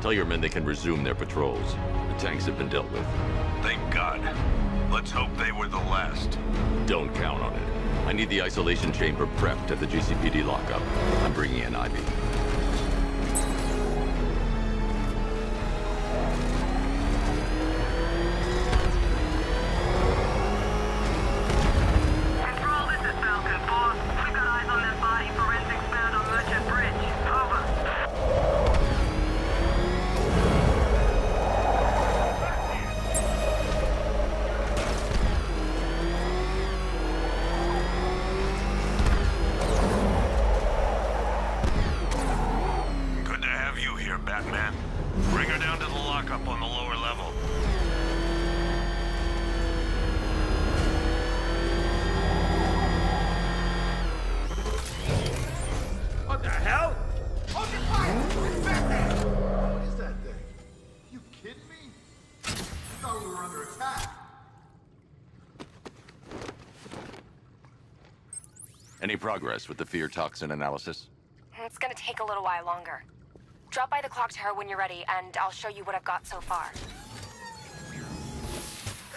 Tell your men they can resume their patrols. The tanks have been dealt with. Thank God. Let's hope they were the last. Don't count on it. I need the isolation chamber prepped at the GCPD lockup. I'm bringing in Ivy. Control, this is Falcon 4. We've got eyes on that body forensics found on Merchant Bridge. Over. Good to have you here, Batman. Bring her down to the lockup on the lower level. What the hell? Open fire! It's Batman! What is that thing? You kidding me? I thought we were under attack. Any progress with the fear toxin analysis? It's gonna take a little while longer. Drop by the clock tower when you're ready, and I'll show you what I've got so far.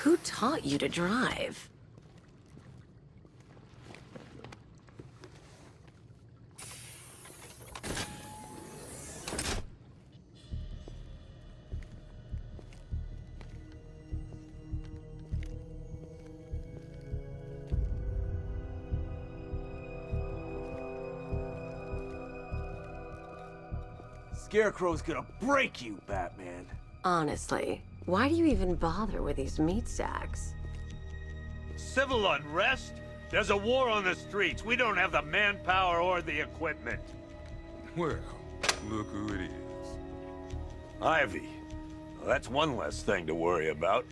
Who taught you to drive? Scarecrow's gonna break you, Batman. Honestly, why do you even bother with these meat sacks? Civil unrest? There's a war on the streets. We don't have the manpower or the equipment. Well, look who it is. Ivy. Well, that's one less thing to worry about.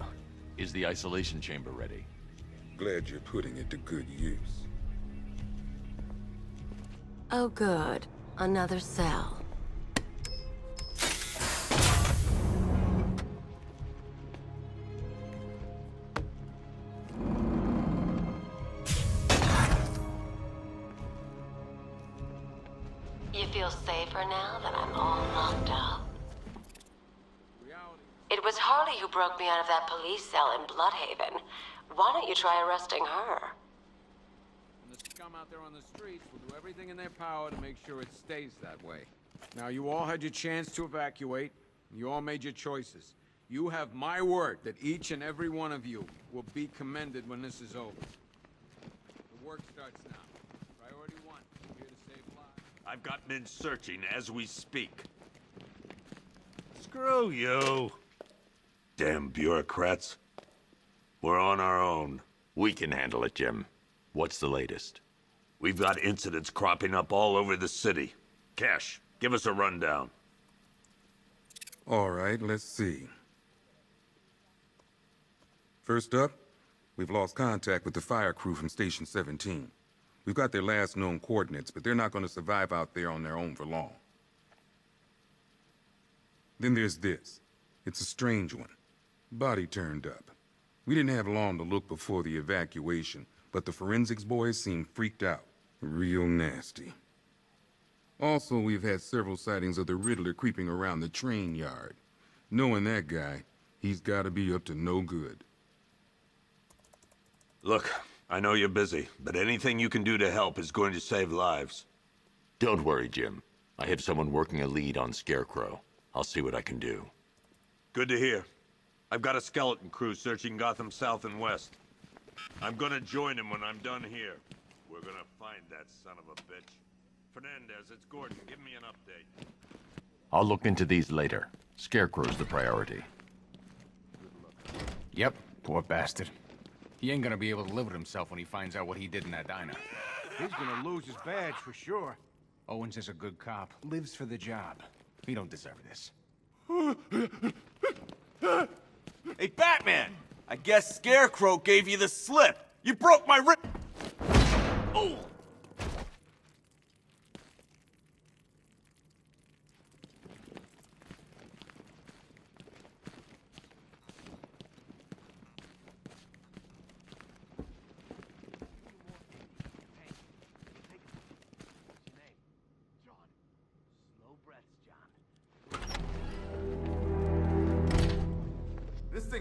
Is the isolation chamber ready? Glad you're putting it to good use. Oh good, another cell. You feel safer now that I'm all locked up? It was Harley who broke me out of that police cell in Bloodhaven. Why don't you try arresting her? And the scum out there on the streets will do everything in their power to make sure it stays that way. Now, you all had your chance to evacuate. You all made your choices. You have my word that each and every one of you will be commended when this is over. The work starts now. Priority 1, here to save lives. I've got men searching as we speak. Screw you. Damn bureaucrats. We're on our own. We can handle it, Jim. What's the latest? We've got incidents cropping up all over the city. Cash, give us a rundown. All right, let's see. First up, we've lost contact with the fire crew from Station 17. We've got their last known coordinates, but they're not going to survive out there on their own for long. Then there's this. It's a strange one. Body turned up. We didn't have long to look before the evacuation, but the forensics boys seemed freaked out. Real nasty. Also, we've had several sightings of the Riddler creeping around the train yard. Knowing that guy, he's gotta be up to no good. Look, I know you're busy, but anything you can do to help is going to save lives. Don't worry, Jim. I have someone working a lead on Scarecrow. I'll see what I can do. Good to hear. I've got a skeleton crew searching Gotham South and West. I'm gonna join him when I'm done here. We're gonna find that son of a bitch. Fernandez, it's Gordon. Give me an update. I'll look into these later. Scarecrow's the priority. Yep, poor bastard. He ain't gonna be able to live with himself when he finds out what he did in that diner. He's gonna lose his badge for sure. Owens is a good cop, lives for the job. He don't deserve this. Hey, Batman! I guess Scarecrow gave you the slip. You broke my rib. Oh!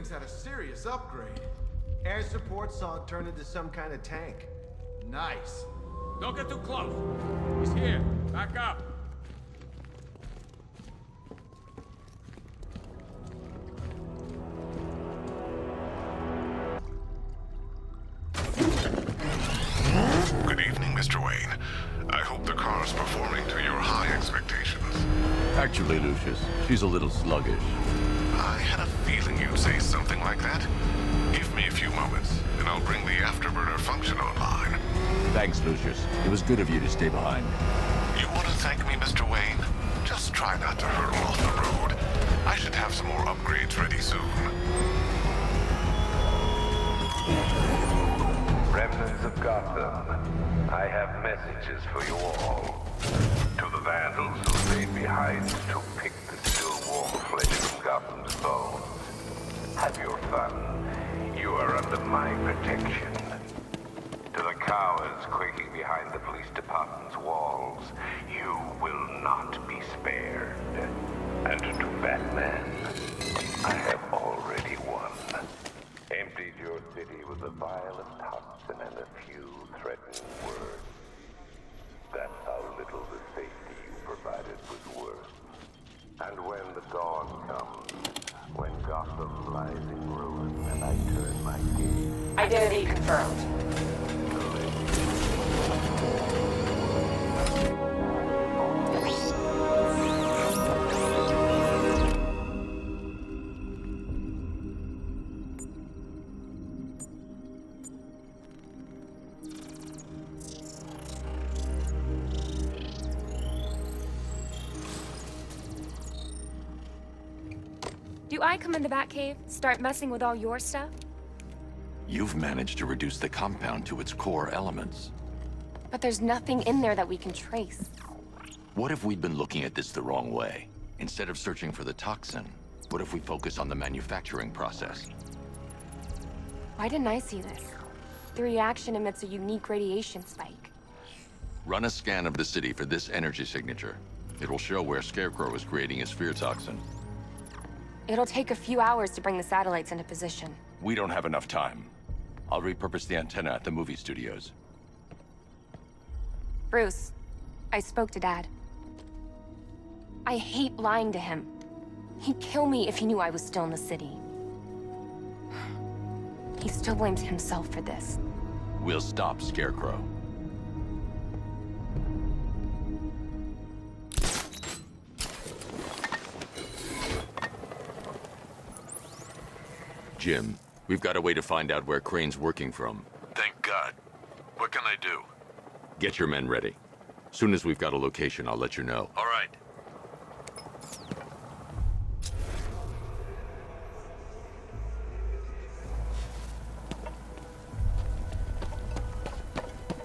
thing's had a serious upgrade. Air support saw it turn into some kind of tank. Nice. Don't get too close. He's here. Back up. Good evening, Mr. Wayne. I hope the car's performing to your high expectations. Actually, Lucius, she's a little sluggish. I had a feeling you'd say something like that. Give me a few moments, and I'll bring the afterburner function online. Thanks, Lucius. It was good of you to stay behind. You want to thank me, Mr. Wayne? Just try not to hurtle off the road. I should have some more upgrades ready soon. Remnants of Gotham, I have messages for you all. To the vandals who stayed behind to pick the still warm flesh from Gotham's bones. Have your fun. You are under my protection. To the cowards quaking behind the police department's walls, you will not be spared. And to Batman, I have already won. Emptied your city with a violent toxin and a few threatening words. That's how little the safety you provided was worth. And when the dawn comes, when Gotham lies in ruin and I turn my gaze... Identity confirmed. Do I come in the Batcave, start messing with all your stuff? You've managed to reduce the compound to its core elements. But there's nothing in there that we can trace. What if we'd been looking at this the wrong way? Instead of searching for the toxin, what if we focus on the manufacturing process? Why didn't I see this? The reaction emits a unique radiation spike. Run a scan of the city for this energy signature. It will show where Scarecrow is creating his fear toxin. It'll take a few hours to bring the satellites into position. We don't have enough time. I'll repurpose the antenna at the movie studios. Bruce, I spoke to Dad. I hate lying to him. He'd kill me if he knew I was still in the city. He still blames himself for this. We'll stop Scarecrow. Jim, we've got a way to find out where Crane's working from. Thank God. What can I do? Get your men ready. Soon as we've got a location, I'll let you know. All right.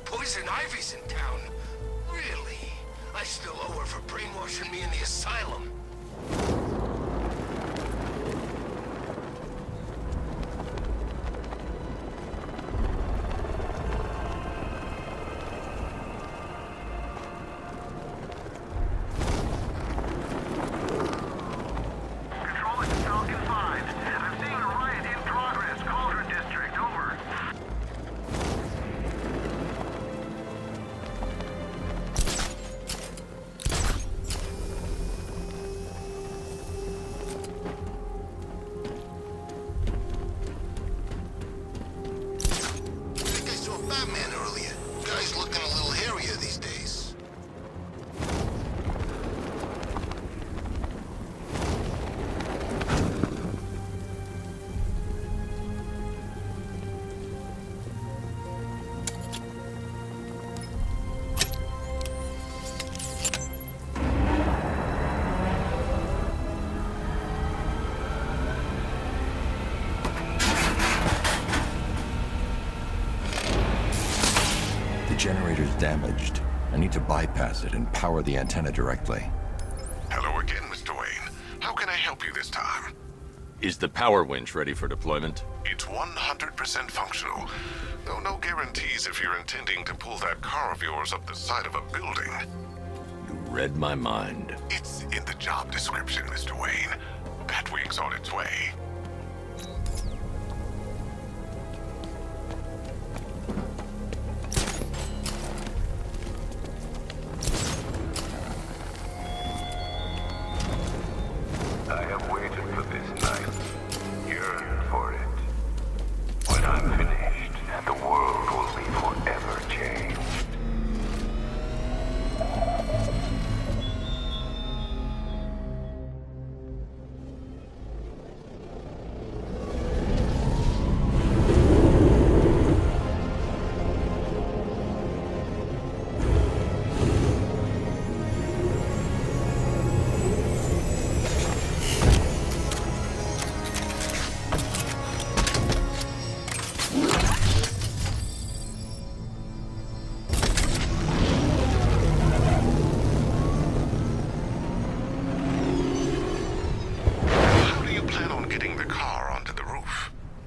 Poison Ivy's in town. Really? I still owe her for brainwashing me in the asylum. Batman earlier. Guy's looking a little hairier these days. Generator's damaged. I need to bypass it and power the antenna directly. Hello again, Mr. Wayne. How can I help you this time? Is the power winch ready for deployment? It's 100% functional. Though no guarantees if you're intending to pull that car of yours up the side of a building. You read my mind. It's in the job description, Mr. Wayne. Batwing's on its way.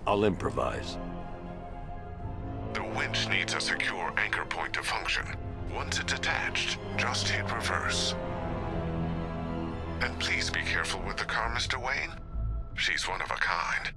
I'll improvise. The winch needs a secure anchor point to function. Once it's attached, just hit reverse. And please be careful with the car, Mr. Wayne. She's one of a kind.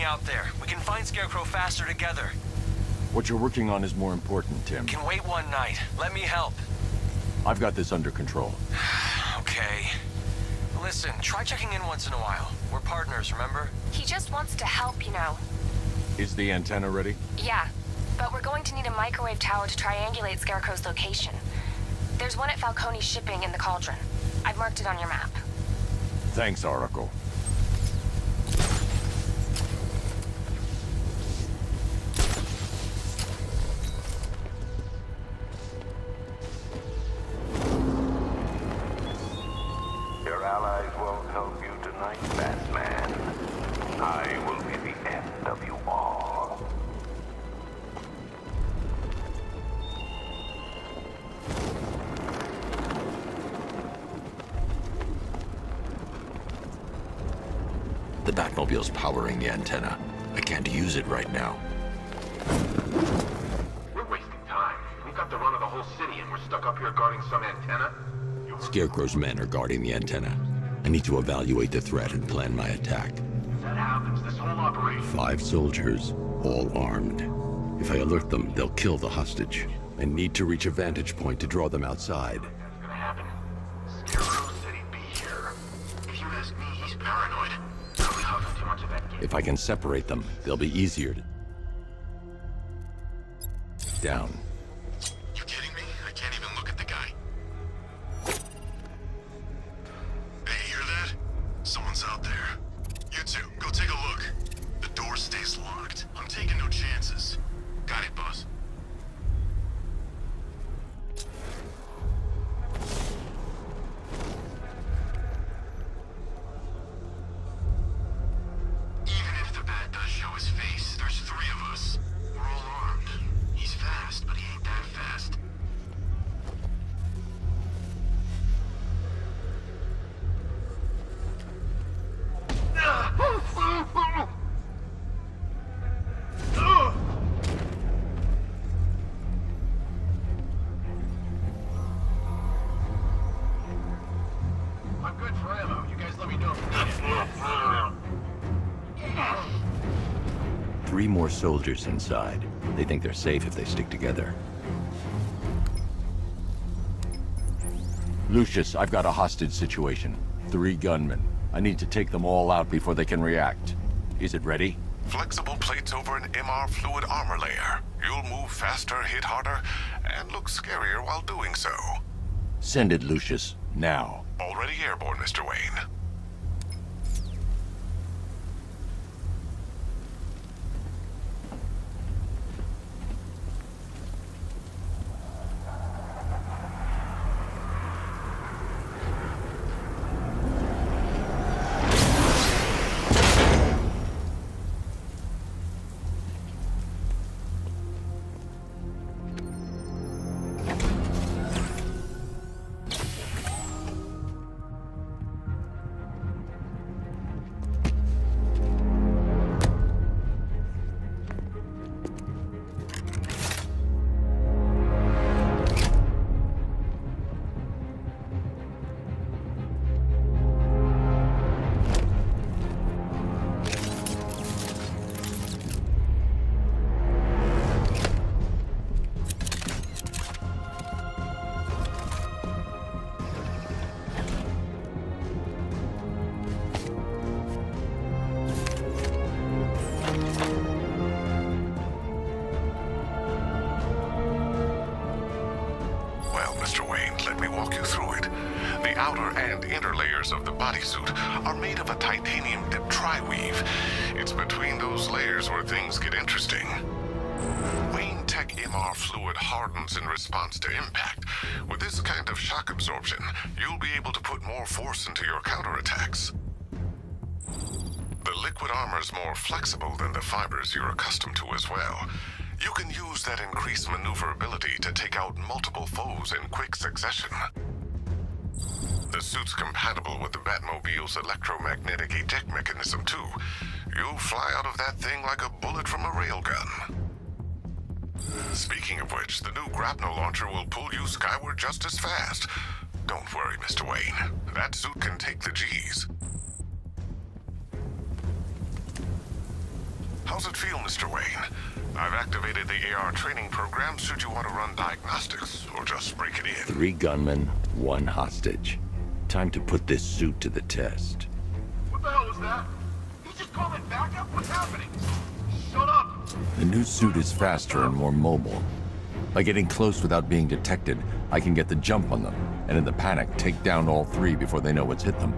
Out there. We can find Scarecrow faster together. What you're working on is more important, Tim. Can wait one night. Let me help. I've got this under control. Okay. Listen, try checking in once in a while. We're partners, remember? He just wants to help, you know. Is the antenna ready? Yeah, but we're going to need a microwave tower to triangulate Scarecrow's location. There's one at Falcone's shipping in the Cauldron. I've marked it on your map. Thanks, Oracle. Your allies won't help you tonight, Batman. I will be the end of you all. The Batmobile's powering the antenna. I can't use it right now. We're wasting time. We've got the run of the whole city and we're stuck up here guarding some antenna. Scarecrow's men are guarding the antenna. I need to evaluate the threat and plan my attack. If that happens, this whole operation... 5 soldiers, all armed. If I alert them, they'll kill the hostage. I need to reach a vantage point to draw them outside. That's gonna happen. Scarecrow said he'd be here. If you ask me, he's paranoid. Probably huffing too much of that gas. If I can separate them, they'll be easier to... Down. You kidding me? I can't even look at the guy. Hey, hear that? Someone's out there. You two, go take a look. The door stays locked. I'm taking no chances. Got it, boss. Even if the bat does show his face, there's 3 of us. We're all armed. He's fast, but he ain't that fast. I'm good for ammo. You guys let me know if you need it. 3 more soldiers inside. They think they're safe if they stick together. Lucius, I've got a hostage situation. 3 gunmen. I need to take them all out before they can react. Is it ready? Flexible plates over an MR fluid armor layer. You'll move faster, hit harder, and look scarier while doing so. Send it, Lucius. Now. Already airborne, Mr. Wayne. outer and inner layers of the bodysuit are made of a titanium-dipped tri-weave. It's between those layers where things get interesting. Wayne Tech MR fluid hardens in response to impact. With this kind of shock absorption, you'll be able to put more force into your counterattacks. The liquid armor's more flexible than the fibers you're accustomed to as well. You can use that increased maneuverability to take out multiple foes in quick succession. The suit's compatible with the Batmobile's electromagnetic eject mechanism, too. You'll fly out of that thing like a bullet from a railgun. Speaking of which, the new grapnel launcher will pull you skyward just as fast. Don't worry, Mr. Wayne. That suit can take the G's. How's it feel, Mr. Wayne? I've activated the AR training program should you want to run diagnostics, or just break it in. 3 gunmen, 1 hostage. Time to put this suit to the test. What the hell was that? He's just calling backup? What's happening? Shut up! The new suit is faster and more mobile. By getting close without being detected, I can get the jump on them, and in the panic, take down all 3 before they know what's hit them.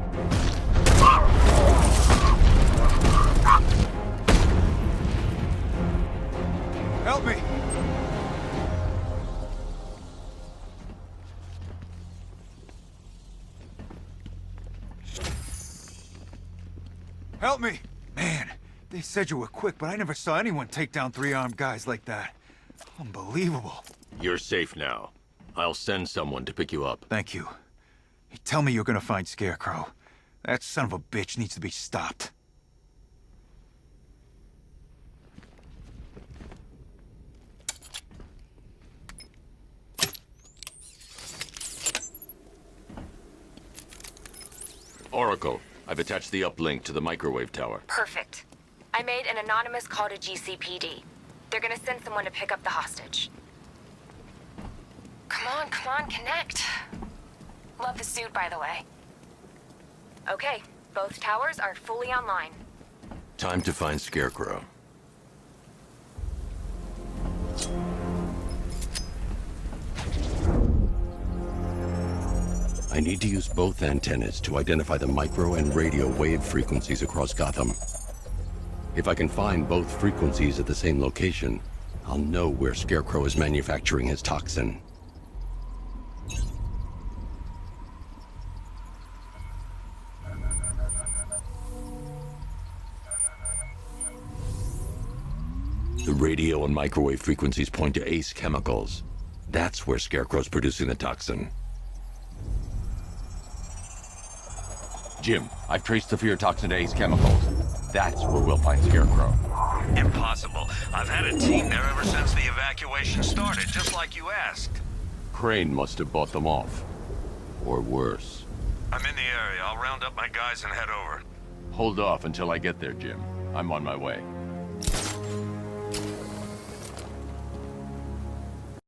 Help me! Help me! Man, they said you were quick, but I never saw anyone take down 3 armed guys like that. Unbelievable. You're safe now. I'll send someone to pick you up. Thank you. Hey, tell me you're gonna find Scarecrow. That son of a bitch needs to be stopped. Oracle, I've attached the uplink to the microwave tower. Perfect. I made an anonymous call to GCPD. They're gonna send someone to pick up the hostage. Come on, connect. Love the suit, by the way. Okay, both towers are fully online. Time to find Scarecrow. I need to use both antennas to identify the micro and radio wave frequencies across Gotham. If I can find both frequencies at the same location, I'll know where Scarecrow is manufacturing his toxin. The radio and microwave frequencies point to Ace Chemicals. That's where Scarecrow's producing the toxin. Jim, I've traced the fear toxin to Ace Chemicals. That's where we'll find Scarecrow. Impossible. I've had a team there ever since the evacuation started, just like you asked. Crane must have bought them off. Or worse. I'm in the area. I'll round up my guys and head over. Hold off until I get there, Jim. I'm on my way.